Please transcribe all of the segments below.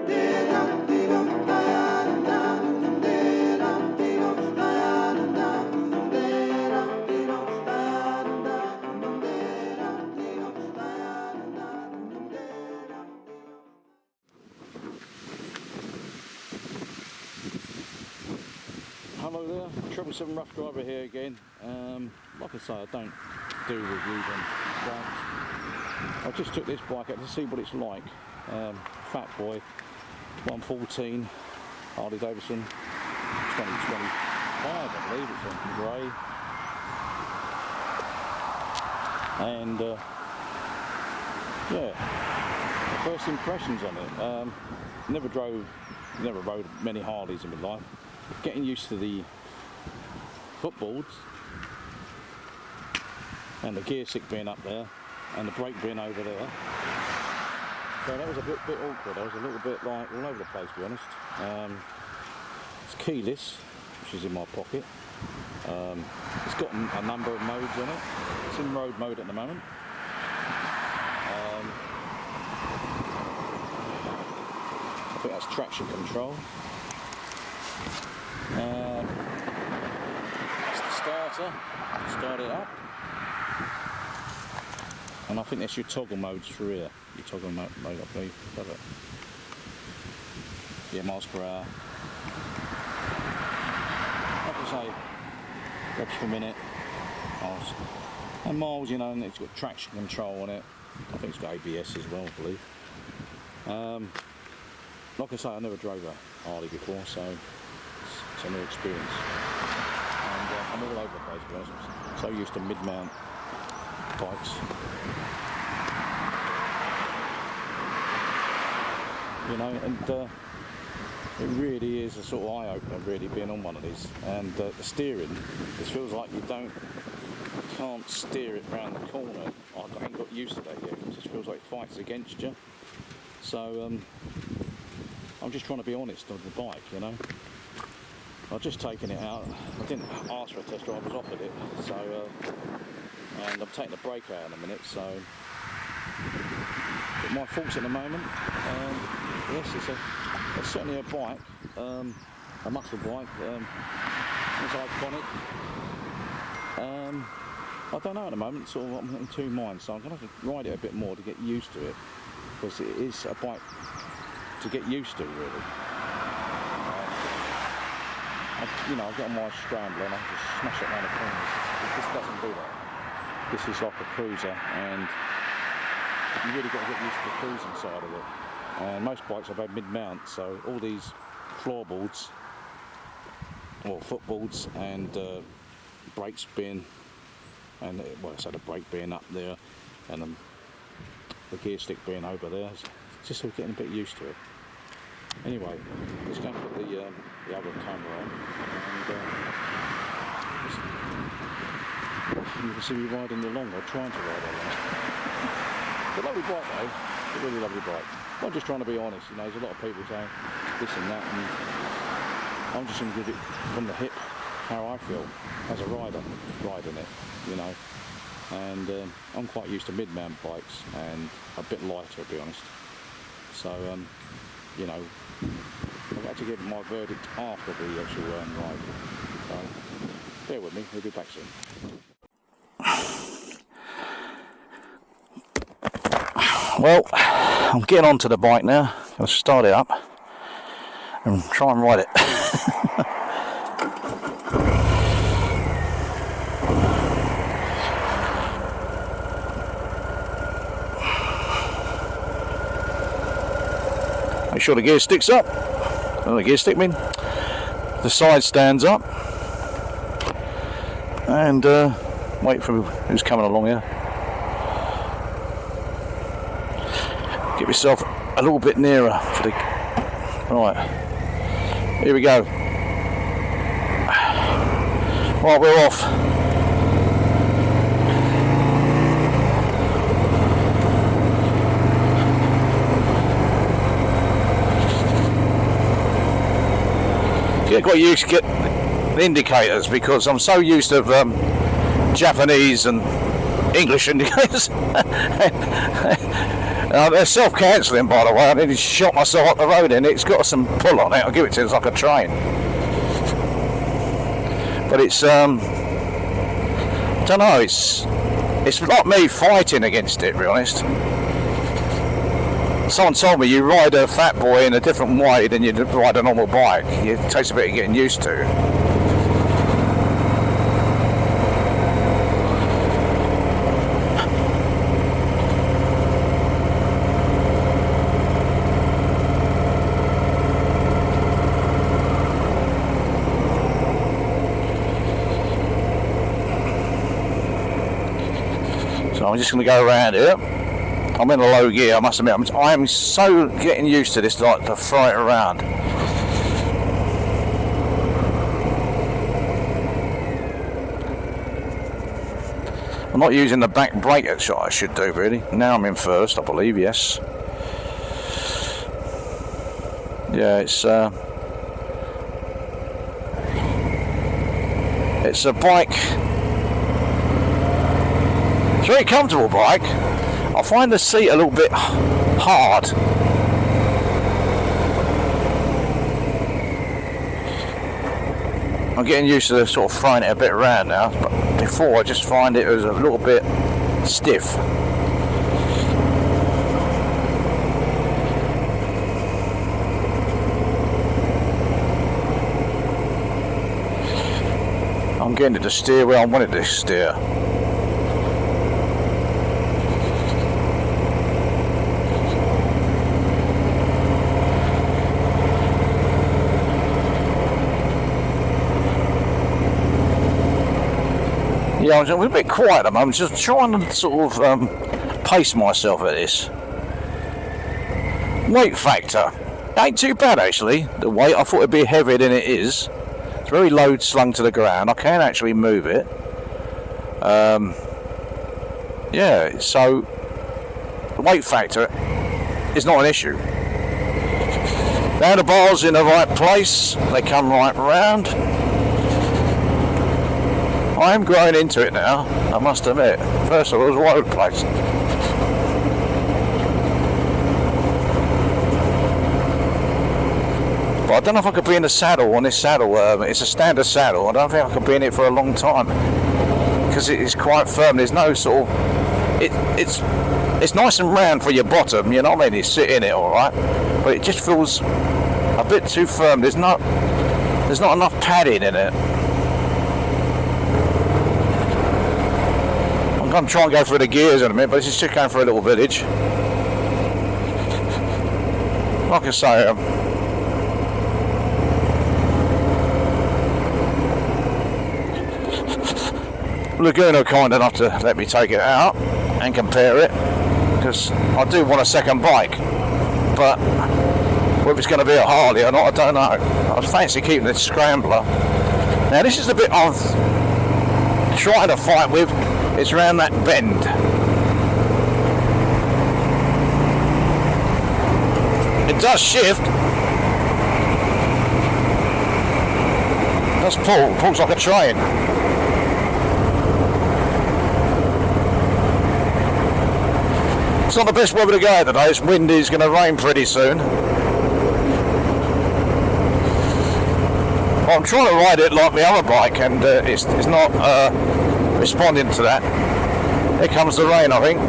Hello there, 777 Rough Driver here again. Like I say, I don't do reviews on bikes. I just took this bike out to see what it's like. Fatboy 114 Harley Davison 2025, I believe it's in grey. And yeah, the first impressions on it. Never rode many Harleys in my life. Getting used to the footboards and the gear stick being up there and the brake being over there. So that was a bit awkward. I was a little bit like all over the place, to be honest. It's keyless, which is in my pocket. It's got a number of modes on it. It's in road mode at the moment. I think that's traction control. That's the starter. Start it up. And I think that's your toggle modes through here. Your toggle mode, I believe. Love it. Yeah, miles per hour. Like I say, reps per minute. Miles. And miles, you know, and it's got traction control on it. I think it's got ABS as well, I believe. Like I say, I never drove a Harley before, so it's a new experience. And I'm all over the place, to be honest. I'm so used to mid-mount bikes. You know, and it really is a sort of eye-opener, really, being on one of these. And the steering, it feels like you can't steer it round the corner. I haven't got used to that yet. It just feels like it fights against you. So I'm just trying to be honest on the bike, you know. I've just taken it out. I didn't ask for a test drive, I was offered it. So, and I'm taking the brake out in a minute. So, but my thoughts at the moment. Yes, it's certainly a bike, a muscle bike. It's iconic. I don't know at the moment. Sort of, I'm in two minds. So I'm going to have to ride it a bit more to get used to it, because it is a bike to get used to, really. You know, I've got my scrambler and I can just smash it around the corners. This doesn't do that. This is like a cruiser, and you really got to get used to the cruising side of it. And most bikes I've had mid-mount, so all these floorboards, or footboards, and brakes being, and well, I said the brake being up there, and the gear stick being over there. It's just sort of getting a bit used to it. Anyway, let's go put the other camera on, and you can see me riding along, or trying to ride along. It's a lovely bike though, it's a really lovely bike. I'm just trying to be honest, you know, there's a lot of people saying this and that, and I'm just going to give it from the hip how I feel as a rider, riding it, you know. And I'm quite used to mid-mount bikes, and a bit lighter, to be honest. So, you know, I've had to give my verdict after the actual ride. So, bear with me, we'll be back soon. Well, I'm getting onto the bike now. I'll start it up and try and ride it. Make sure the gear stick's up. Oh, the gear stick mean. The side stands up. And wait for who's coming along here. Get myself a little bit nearer for the. Right. Here we go. Right, we're off. Get quite used to get the indicators, because I'm so used to Japanese and English indicators. They're self-cancelling, by the way. I nearly shot myself up the road, and it's got some pull on it. I'll give it to you. It's like a train. But it's I don't know. It's like me fighting against it, to be honest. Someone told me you ride a Fatboy in a different way than you ride a normal bike. It takes a bit of getting used to. So I'm just going to go around here. I'm in a low gear, I must admit. I am so getting used to this, like to throw it around. I'm not using the back brake shot I should do, really. Now I'm in first, I believe, yes. Yeah, it's a bike. It's a very comfortable bike. I find the seat a little bit hard. I'm getting used to sort of throwing it a bit around now, but before I just find it was a little bit stiff. I'm getting it to steer where I want it to steer. Yeah, I'm a bit quiet at the moment, just trying to sort of pace myself at this. Weight factor. Ain't too bad actually, the weight. I thought it'd be heavier than it is. It's very low slung to the ground. I can actually move it. Yeah, so the weight factor is not an issue. The handlebars in the right place, they come right round. I am growing into it now, I must admit. First of all, it was all over the place. But I don't know if I could be in the saddle on this saddle. It's a standard saddle. I don't think I could be in it for a long time because it is quite firm. There's no sort of it's nice and round for your bottom. You know what I mean? You sit in it all right, but it just feels a bit too firm. There's not enough padding in it. I'm going to try and go through the gears in a minute, but this is just going for a little village. Like I say, Laguna are kind enough to let me take it out and compare it, because I do want a second bike, but whether it's going to be a Harley or not, I don't know. I fancy keeping the Scrambler. Now this is the bit I'm trying to fight with. It's around that bend. It does shift. It does pull. It pulls like a train. It's not the best weather to go today. It's windy. It's going to rain pretty soon. Well, I'm trying to ride it like my other bike, and it's not responding to that. Here comes the rain, I think.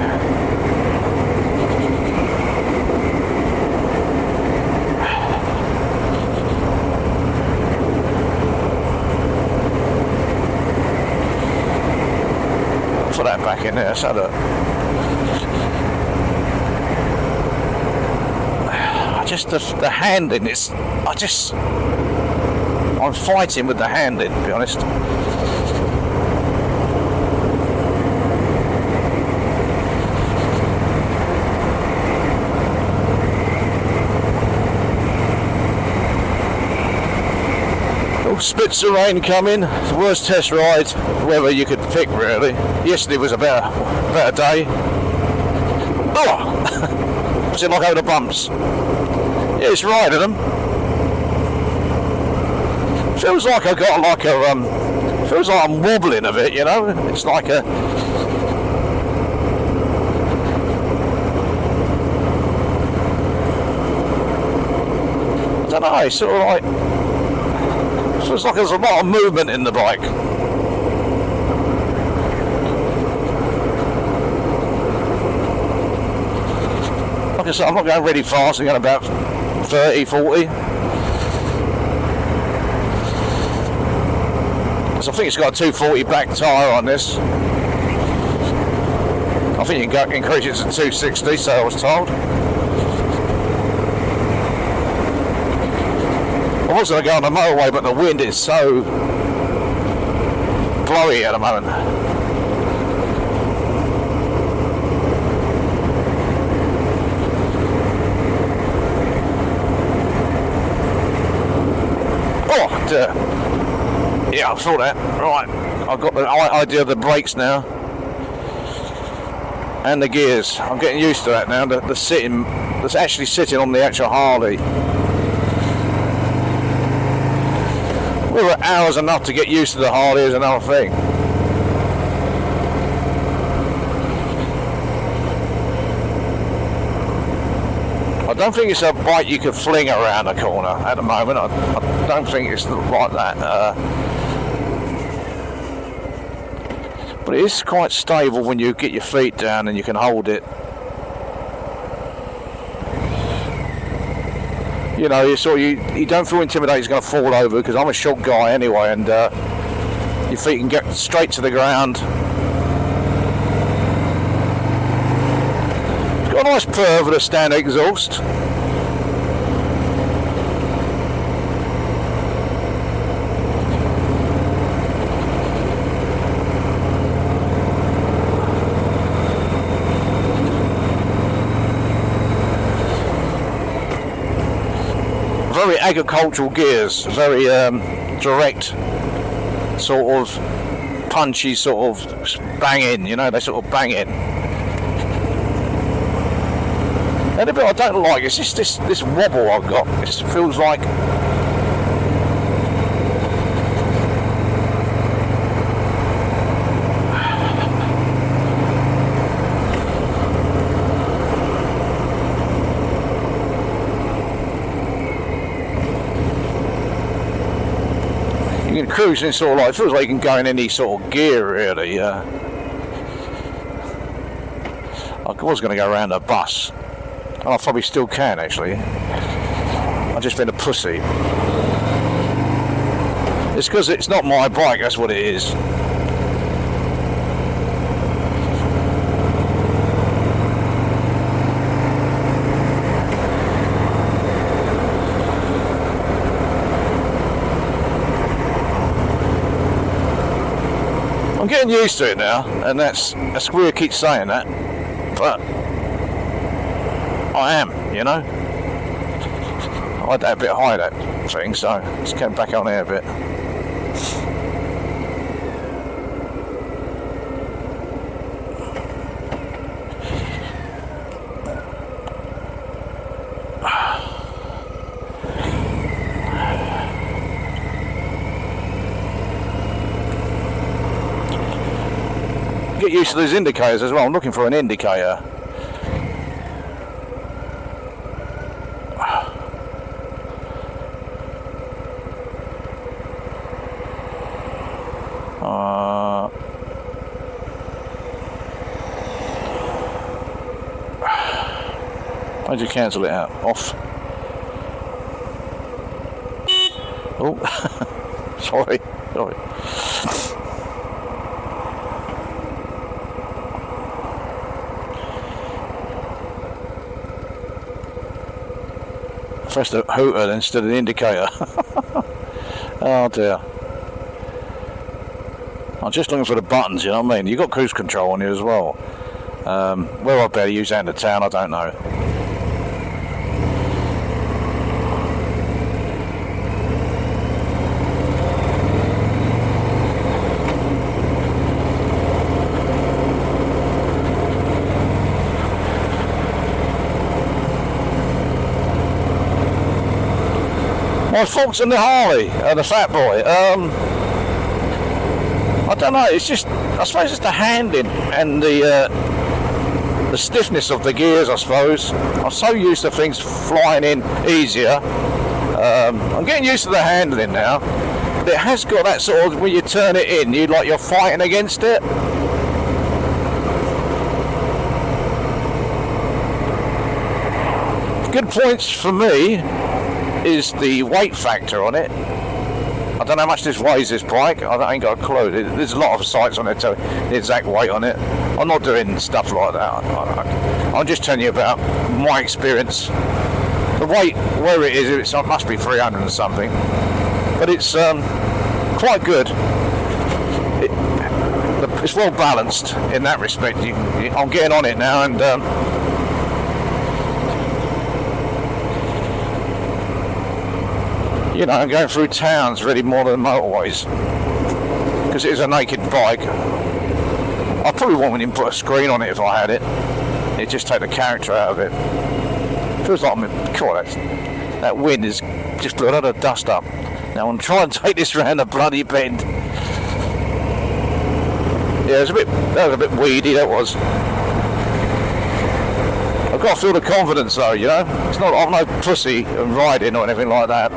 Put that back in there, so that just the handling is, I'm fighting with the handling, to be honest. Spits of rain coming. The worst test ride weather you could pick, really. Yesterday was a better day. Oh! What's it like over the bumps? Yeah, it's riding them. Feels like I got like a feels like I'm wobbling a bit, you know. It's like a don't know, it's sort of like, feels like there's a lot of movement in the bike. Like I said, I'm not going really fast, I'm going about 30, 40. So I think it's got a 240 back tyre on this. I think you can increase it to 260, so I was told. I was going to go on the motorway, but the wind is so blowy at the moment. Oh, dear. Yeah, I saw that. Right, I've got the idea of the brakes now. And the gears. I'm getting used to that now. The sitting, that's actually sitting on the actual Harley. Whether hours enough to get used to the Harley is another thing. I don't think it's a bike you can fling around a corner at the moment. I don't think it's like that. But it is quite stable when you get your feet down and you can hold it. You know, you don't feel intimidated it's going to fall over, because I'm a short guy anyway, and your feet can get straight to the ground. It's got a nice purr with a standard exhaust. Very agricultural gears, very direct, sort of punchy, sort of bang in, you know, they sort of bang in. And the bit I don't like is just this wobble I've got. It just feels like you can cruise in sort of like, it feels like you can go in any sort of gear really. I was going to go around a bus, and I probably still can actually. I've just been a pussy. It's because it's not my bike, that's what it is. I'm getting used to it now, and that's weird to keep saying that, but I am, you know. I had that a bit high, that thing, so just came back on there a bit. Get used to those indicators as well. I'm looking for an indicator. How'd you cancel it out? Off. Oh, sorry. Press the hooter instead of the indicator. Oh dear. I'm just looking for the buttons, you know what I mean? You've got cruise control on here as well. Whether I better use that in the town, I don't know. My faults in the Harley, the Fatboy. I don't know. It's just, I suppose, it's the handling and the stiffness of the gears. I suppose I'm so used to things flying in easier. I'm getting used to the handling now. But it has got that sort of, when you turn it in, you're fighting against it. Good points for me is the weight factor on it. I don't know how much this weighs, this bike. I ain't got a clue. There's a lot of sites on it telling the exact weight on it. I'm not doing stuff like that. I'm just telling you about my experience. The weight, where it is, it must be 300 and something. But it's quite good. It's well balanced in that respect. I'm getting on it now, and you know, I'm going through towns really more than motorways, because it is a naked bike. I probably wouldn't even put a screen on it if I had it. It'd just take the character out of it. Feels like that wind is just blew a lot of dust up. Now I'm trying to take this round a bloody bend. Yeah, that was a bit weedy, that was. I've got to feel the confidence though, you know. It's not, I'm no pussy and riding or anything like that.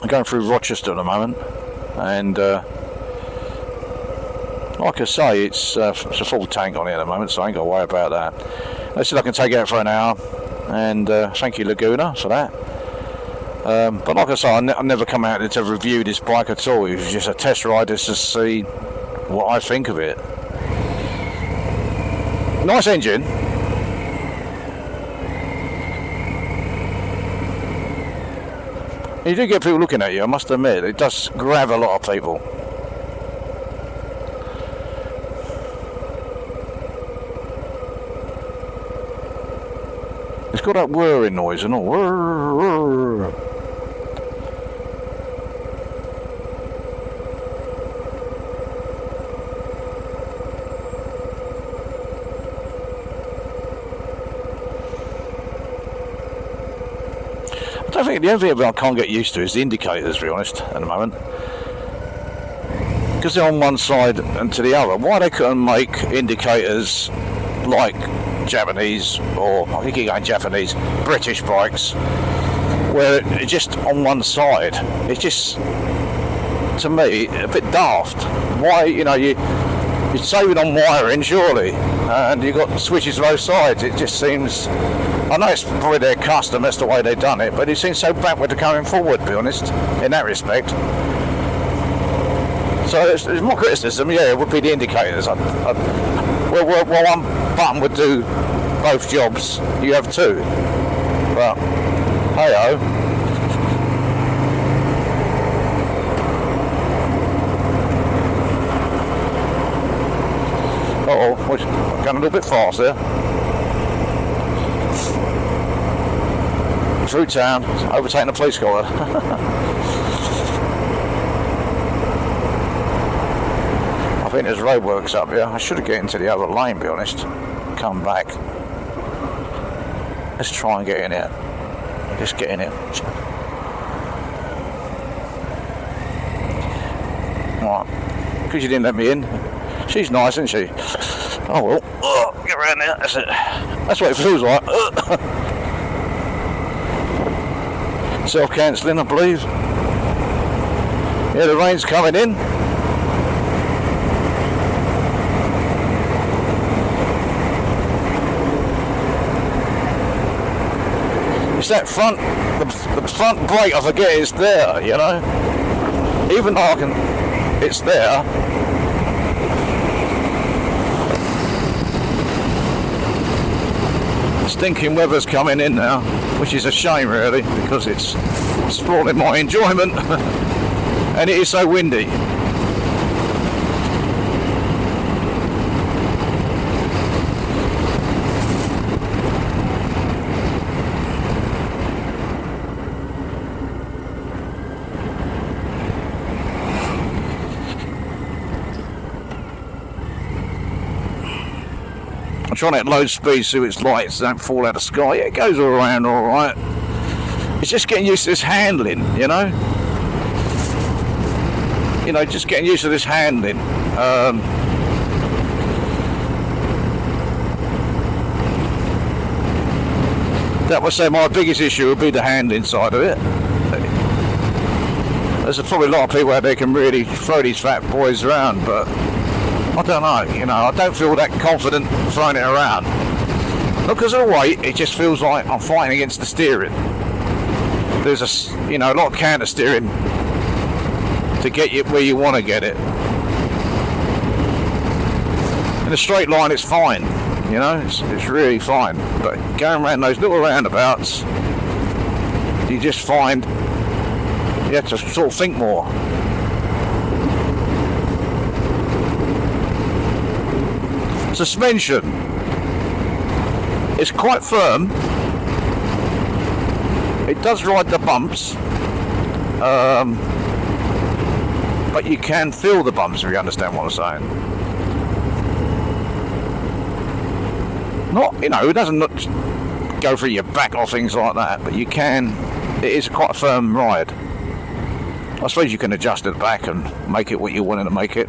I'm going through Rochester at the moment, and like I say, it's a full tank on it at the moment, so I ain't got to worry about that. Let's see if I can take it out for an hour, and thank you Laguna for that. But like I say, I never come out to review this bike at all. It was just a test ride just to see what I think of it. Nice engine. You do get people looking at you, I must admit. It does grab a lot of people. It's got that whirring noise and all. Whir, whir. I think the only thing I can't get used to is the indicators, to be honest, at the moment. Because they're on one side and to the other. Why they couldn't make indicators like Japanese, or I think you're going Japanese, British bikes, where it's just on one side. It's just, to me, a bit daft. Why, you know, you're saving on wiring, surely, and you've got switches on both sides. It just seems, I know it's probably their custom, that's the way they've done it, but it seems so backward to coming forward, to be honest, in that respect. So it's more criticism, yeah, it would be the indicators. Well, one button would do both jobs, you have two. But, hey-ho. Uh-oh, we're going a little bit fast there. Through town, overtaking a police car. I think there's roadworks up here. I should have get into the other lane, to be honest. Come back. Let's try and get in here. Just get in here. Right. Because you didn't let me in. She's nice, isn't she? Oh well. Get around there. That's it. That's what it feels like. Self-cancelling, I believe. Yeah, the rain's coming in. It's that front, the front brake, I forget it's there, you know. Even though I can, it's there. Stinking weather's coming in now, which is a shame really, because it's spoiling my enjoyment. And it is so windy. I'm trying at low speed so its lights don't fall out of the sky. Yeah, it goes all around all right. It's just getting used to this handling, you know. You know, just getting used to this handling. That would say my biggest issue would be the handling side of it. There's probably a lot of people out there can really throw these fat boys around, but I don't know, you know, I don't feel that confident throwing it around. Not because of the weight, it just feels like I'm fighting against the steering. There's a, you know, a lot of counter steering to get you where you want to get it. In a straight line it's fine, you know, it's really fine. But going around those little roundabouts, you just find you have to sort of think more. Suspension. It's quite firm. It does ride the bumps. But you can feel the bumps if you understand what I'm saying. Not, you know, it doesn't go through your back or things like that, but you can, it is quite a firm ride. I suppose you can adjust it back and make it what you wanted to make it.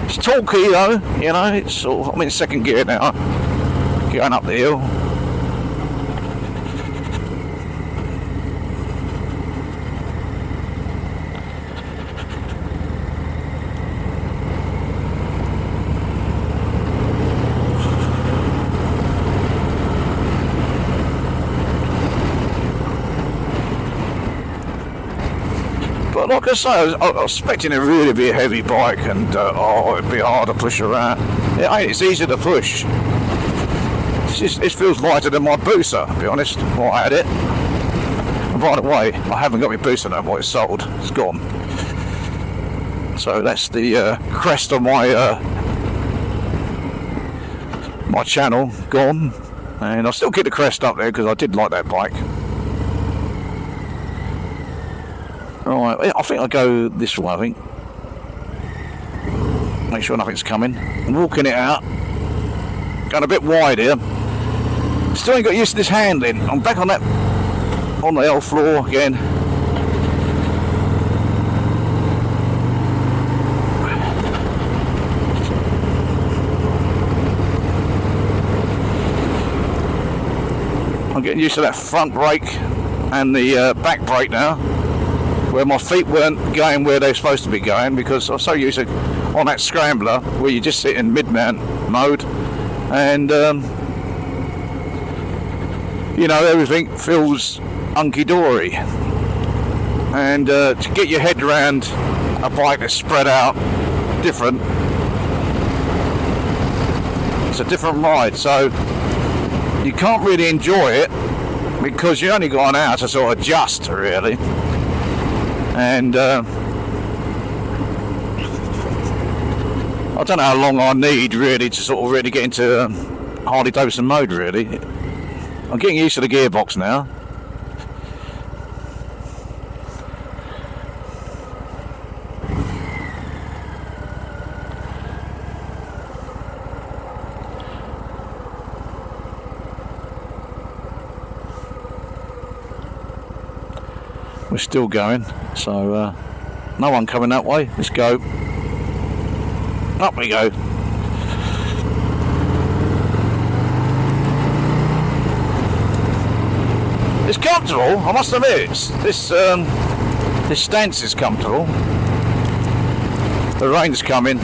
It's torquey though, you know, it's sort of, I'm in second gear now, going up the hill. But like I say, I was expecting it really to be a heavy bike and it'd be hard to push around. It's easy to push. It feels lighter than my booster, to be honest, while I had it. And by the way, I haven't got my booster no more, it's sold, it's gone. So that's the crest of my my channel, gone. And I'll still keep the crest up there because I did like that bike. Alright, I think I'll go this way, I think. Make sure nothing's coming. I'm walking it out. Going a bit wide here. Still ain't got used to this handling. I'm back on that, on the L floor again. I'm getting used to that front brake and the back brake now, where my feet weren't going where they're supposed to be going because I'm so used to on that scrambler where you just sit in mid-mount mode and you know, everything feels hunky-dory, and to get your head around a bike that's spread out different, it's a different ride, so you can't really enjoy it because you only got an hour to sort of adjust really. And I don't know how long I need really to sort of really get into Harley Davison mode really. I'm getting used to the gearbox now. We're still going, so no one coming that way. Let's go. Up we go. It's comfortable, I must admit. This stance is comfortable. The rain's coming.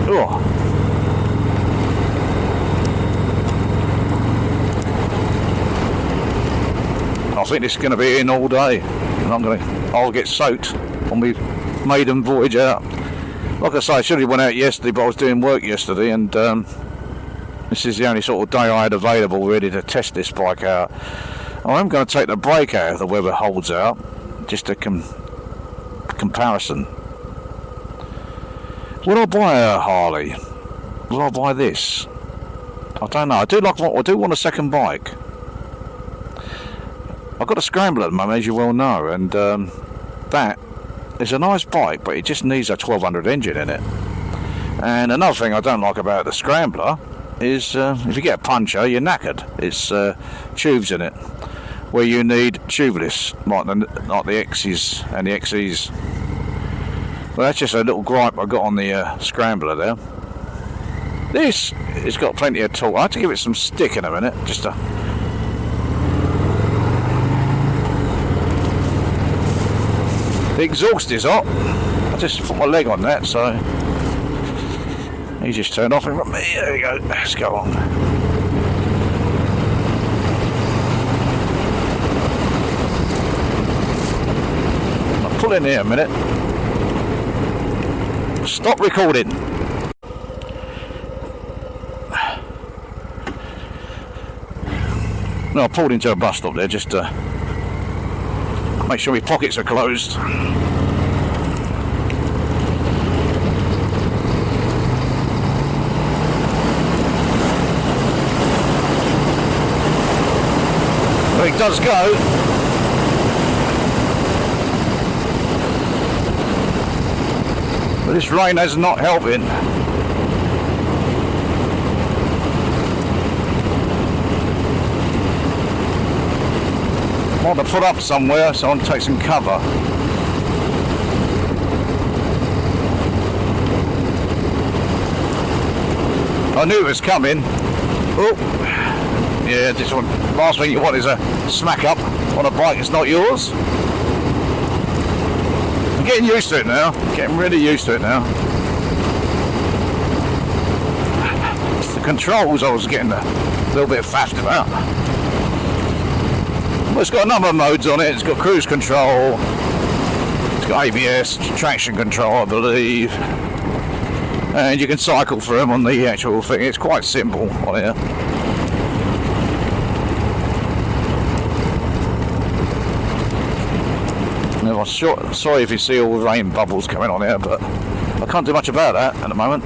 Oh. I think this is going to be in all day, and I'll get soaked on my maiden voyage out. Like I say, I should have went out yesterday, but I was doing work yesterday, and this is the only sort of day I had available really to test this bike out. I'm going to take the brake out if the weather holds out, just a comparison. Will I buy a Harley? Will I buy this? I don't know. I do want a second bike. I've got a scrambler at the moment, as you well know, and that it's a nice bike, but it just needs a 1200 engine in it. And another thing I don't like about the Scrambler is if you get a puncture, you're knackered. It's tubes in it, where you need tubeless, like the X's and the XEs. Well, that's just a little gripe I got on the Scrambler there. This has got plenty of torque. I have to give it some stick in a minute, just to... The exhaust is hot. I just put my leg on that, so he just turned off in front of me. There we go. Let's go on. I'll pull in here a minute. Stop recording. No, I pulled into a bus stop there just to make sure my pockets are closed. Well, it does go. But this rain is not helping. I want to put up somewhere so I can take some cover. I knew it was coming. Oh, yeah, this one. Last thing you want is a smack up on a bike that's not yours. I'm getting used to it now. Getting really used to it now. It's the controls I was getting a little bit faffed about. Well, it's got a number of modes on it. It's got cruise control, it's got ABS, traction control, I believe, and you can cycle through them on the actual thing. It's quite simple on here. Now, I'm sorry if you see all the rain bubbles coming on here, but I can't do much about that at the moment.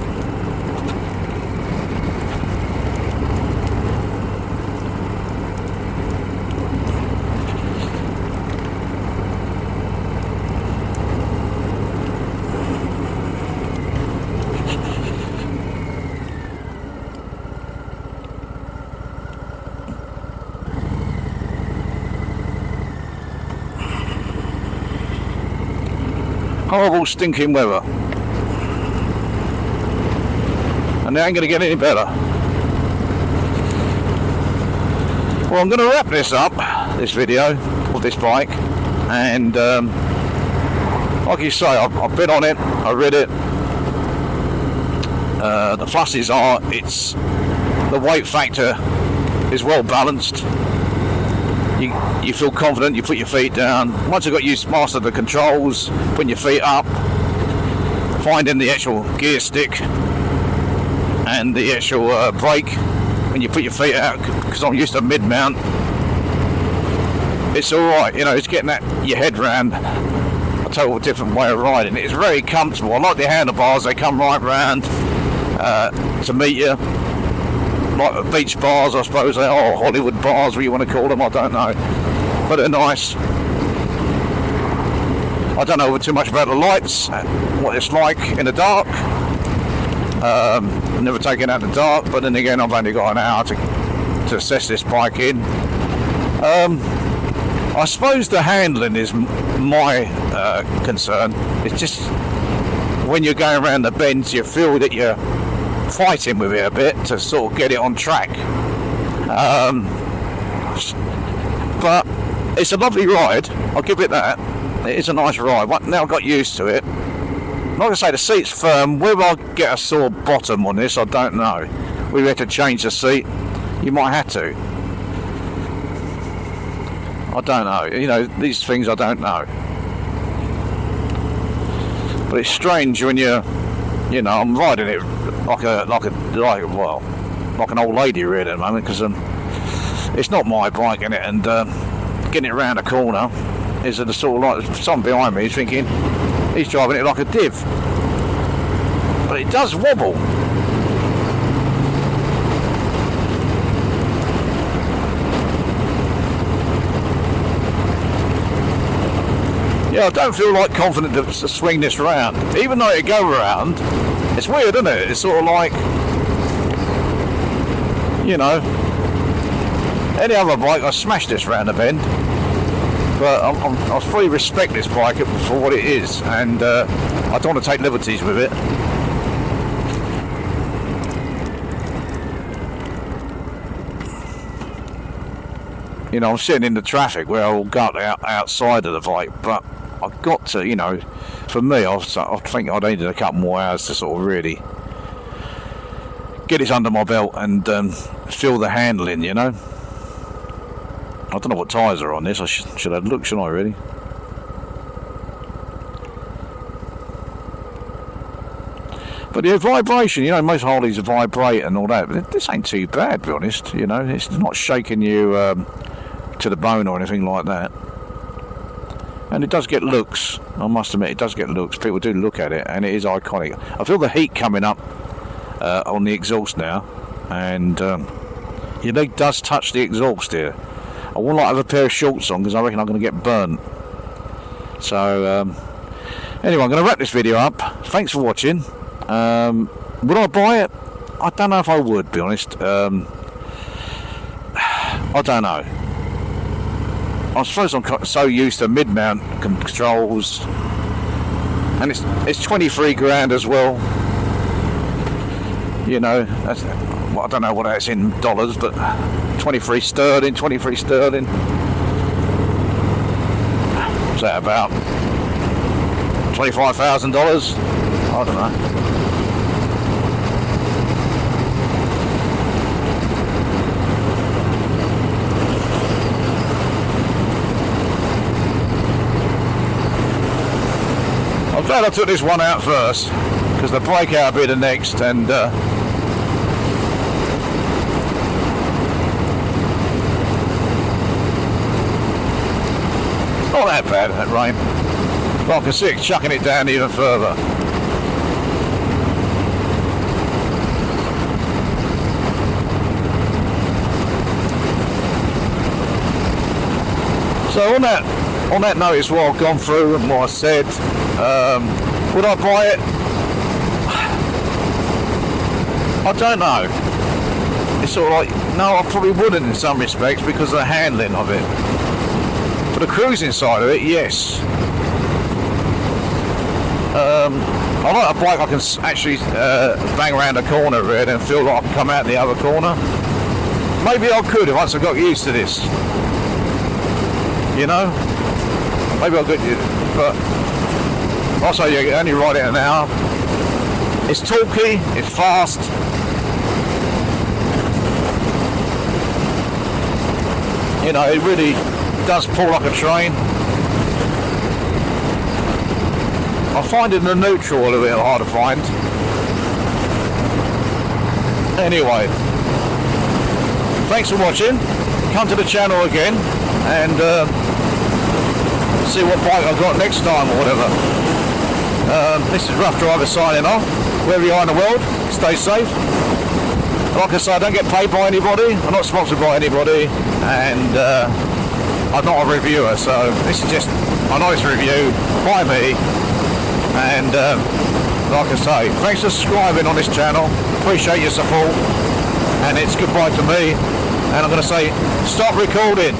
Horrible stinking weather, and it ain't going to get any better. Well, I'm going to wrap this up, this video of this bike, and like you say, I've been on it, I read it. The pluses are the weight factor is well balanced. You feel confident, you put your feet down. Once you've got used to master the controls, putting your feet up, finding the actual gear stick and the actual brake when you put your feet out, because I'm used to mid-mount, it's alright, you know, it's getting your head round a total different way of riding. It's very comfortable. I like the handlebars, they come right round to meet you. Like the beach bars, I suppose they are, or Hollywood bars, what you want to call them, I don't know, but they're nice. I don't know too much about the lights, what it's like in the dark. I've never taken it out in the dark, but then again, I've only got an hour to assess this bike in. I suppose the handling is my concern. It's just when you're going around the bends, you feel that you're fighting with it a bit to sort of get it on track, but it's a lovely ride, I'll give it that. It is a nice ride. Now I've got used to it. Like I say, the seat's firm. Whether I'll get a sore bottom on this, I don't know. We had to change the seat. You might have to. I don't know, you know, these things I don't know, but it's strange when you know, I'm riding it like an old lady really at the moment, because it's not my bike in it, and getting it around a corner is the sort of like someone behind me is thinking he's driving it like a div, but it does wobble. Yeah, I don't feel like confident to swing this round. Even though it go round, it's weird, isn't it? It's sort of like, you know, any other bike, I smash this round the bend. But I fully respect this bike for what it is, and I don't want to take liberties with it. You know, I'm sitting in the traffic where I'll go outside of the bike, but I've got to, you know, for me, I think I needed a couple more hours to sort of really get this under my belt and feel the handling, you know. I don't know what tyres are on this. I should have looked, shouldn't I, really? But the vibration, you know, most Harleys vibrate and all that, but this ain't too bad, to be honest. You know, it's not shaking you to the bone or anything like that. And it does get looks. I must admit, it does get looks. People do look at it, and it is iconic. I feel the heat coming up on the exhaust now, and your leg does touch the exhaust here. I wouldn't like to have a pair of shorts on because I reckon I'm going to get burnt. So, anyway, I'm going to wrap this video up. Thanks for watching. Would I buy it? I don't know if I would, be honest. I don't know. I suppose I'm so used to mid-mount controls, and it's 23 grand as well. You know, that's, well, I don't know what that's in dollars, but 23 sterling. What's that about? $25,000? I don't know. I'm glad I took this one out first, because the breakout will be the next, and it's not that bad, that rain. But I can see it chucking it down even further. So on that note is what I've gone through and what I said. Would I buy it? I don't know. It's sort of like, no, I probably wouldn't in some respects because of the handling of it. For the cruising side of it, yes. I like a bike I can actually bang around a corner with and feel like I can come out the other corner. Maybe I could once I got used to this. You know? Maybe I'll get you, but also you can only ride it an hour. It's talky, it's fast. You know, it really does pull like a train. I find it in the neutral a little bit hard to find. Anyway, thanks for watching. Come to the channel again and see what bike I've got next time or whatever. This is Rough Driver signing off. Wherever you are in the world, stay safe. Like I say, I don't get paid by anybody. I'm not sponsored by anybody, and I'm not a reviewer. So this is just a nice review by me. And like I say, thanks for subscribing on this channel. Appreciate your support. And it's goodbye to me. And I'm going to say, stop recording.